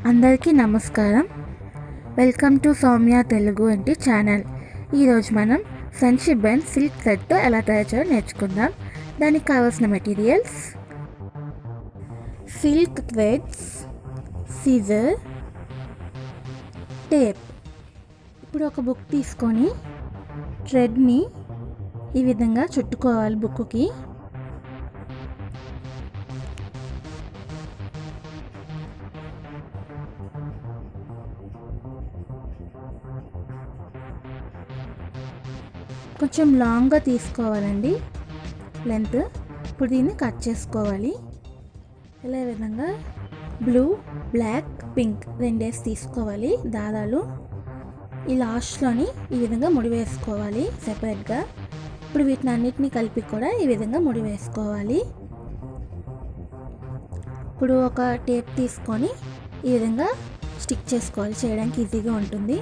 అందరికీ నమస్కారం. Welcome to Soumya Telugu ఏంటి ఛానల్. ఈరోజు మనం ఫ్రెండ్షిప్ బ్యాండ్ సిల్క్ థ్రెడ్తో ఎలా తయారు చేయాలో నేర్చుకుందాం. దానికి కావాల్సిన materials: silk threads, scissor, tape. ఇప్పుడు ఒక బుక్ తీసుకొని థ్రెడ్ని ఈ విధంగా చుట్టుకోవాలి బుక్కి. కొంచెం లాంగ్గా తీసుకోవాలండి లెంత్. ఇప్పుడు దీన్ని కట్ చేసుకోవాలి. ఇలా ఈ విధంగా బ్లూ, బ్లాక్, పింక్ రెండేసి తీసుకోవాలి దారాలు. ఈ లాస్ట్లోని ఈ విధంగా ముడి వేసుకోవాలి సెపరేట్గా. ఇప్పుడు వీటిని అన్నిటినీ కలిపి కూడా ఈ విధంగా ముడి వేసుకోవాలి. ఇప్పుడు ఒక టేప్ తీసుకొని ఈ విధంగా స్టిక్ చేసుకోవాలి, చేయడానికి ఈజీగా ఉంటుంది.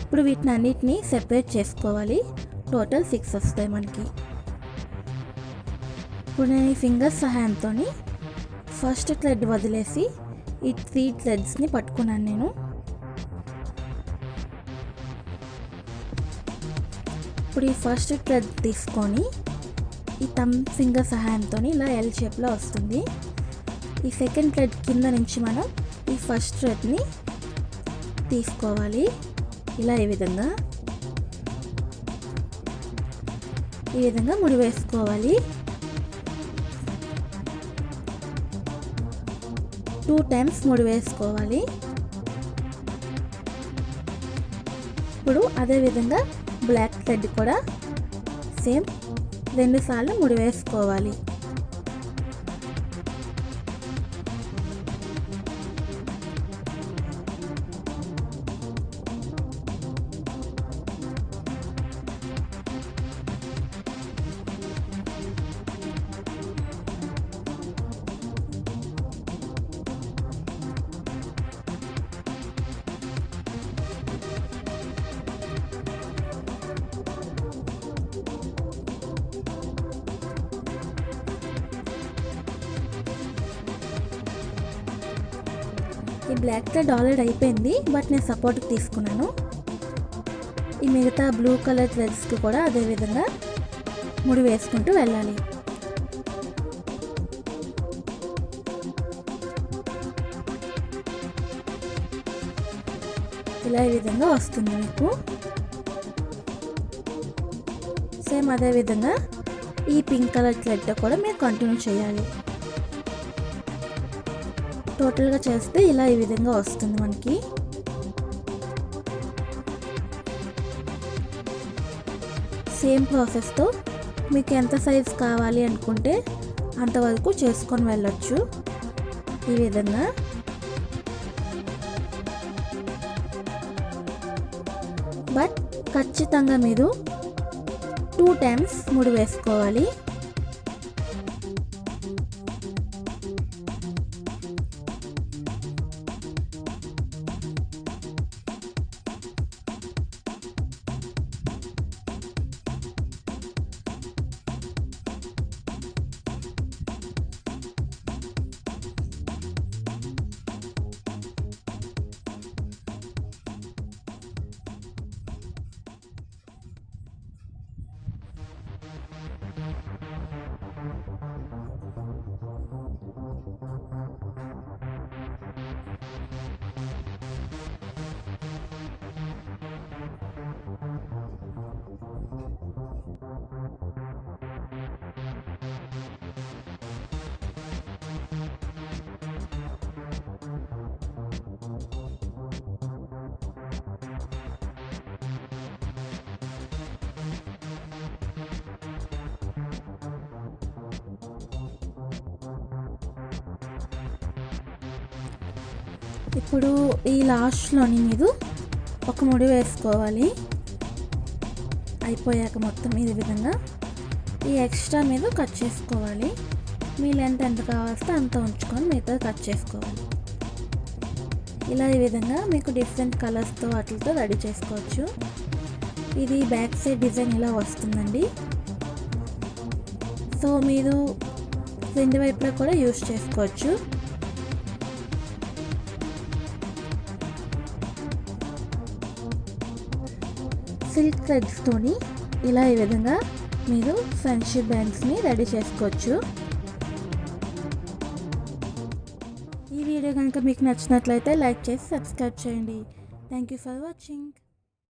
ఇప్పుడు వీటిని అన్నిటినీ సెపరేట్ చేసుకోవాలి. టోటల్ 6 వస్తాయి మనకి. ఇప్పుడు నేను ఈ ఫింగర్ సహాయంతో ఫస్ట్ థ్రెడ్ వదిలేసి ఈ 3 థ్రెడ్స్ని పట్టుకున్నాను నేను. ఇప్పుడు ఈ ఫస్ట్ థ్రెడ్ తీసుకొని ఈ థంబ్ ఫింగర్ సహాయంతో ఇలా ఎల్ షేప్లో వస్తుంది. ఈ సెకండ్ థ్రెడ్ కింద నుంచి మనం ఈ ఫస్ట్ థ్రెడ్ని తీసుకోవాలి. ఇలా ఈ విధంగా ముడి వేసుకోవాలి. 2 టైమ్స్ ముడి వేసుకోవాలి. ఇప్పుడు అదేవిధంగా బ్లాక్ థ్రెడ్ కూడా సేమ్ 2 సార్లు ముడి వేసుకోవాలి. ఈ బ్లాక్ థ్రెడ్ ఆల్రెడీ అయిపోయింది, బట్ నేను సపోర్ట్కి తీసుకున్నాను. ఈ మిగతా బ్లూ కలర్ థ్రెడ్స్కి కూడా అదేవిధంగా ముడి వేసుకుంటూ వెళ్ళాలి. ఇలా ఈ విధంగా వస్తుంది మీకు. సేమ్ అదేవిధంగా ఈ పింక్ కలర్ థ్రెడ్ కూడా మీరు కంటిన్యూ చేయాలి. టోటల్గా చేస్తే ఇలా ఈ విధంగా వస్తుంది మనకి. సేమ్ ప్రాసెస్తో మీకు ఎంత సైజ్ కావాలి అనుకుంటే అంతవరకు చేసుకొని వెళ్ళొచ్చు ఈ విధంగా. బట్ ఖచ్చితంగా మీరు 2 టైమ్స్ ముడి వేసుకోవాలి. ఇప్పుడు ఈ లాస్ట్లోని మీరు ఒక ముడి వేసుకోవాలి. అయిపోయాక మొత్తం ఈ విధంగా ఈ ఎక్స్ట్రా మీద కట్ చేసుకోవాలి. మీ లెంత్ ఎంత కావాల్స్తే అంత ఉంచుకొని మిగతా కట్ చేసుకోవాలి. ఇలా ఈ విధంగా మీకు డిఫరెంట్ కలర్స్తో వాటితో రెడీ చేసుకోవచ్చు. ఇది బ్యాక్ సైడ్ డిజైన్ ఇలా వస్తుందండి. సో మీరు 2 వైపులా కూడా యూస్ చేసుకోవచ్చు. సిల్క్ థ్రెడ్స్తోని ఇలా ఈ విధంగా మీరు ఫ్రెండ్షిప్ బ్యాండ్స్ని రెడీ చేసుకోవచ్చు. ఈ వీడియో కనుక మీకు నచ్చినట్లయితే లైక్ చేసి సబ్స్క్రైబ్ చేయండి. Thank you for watching.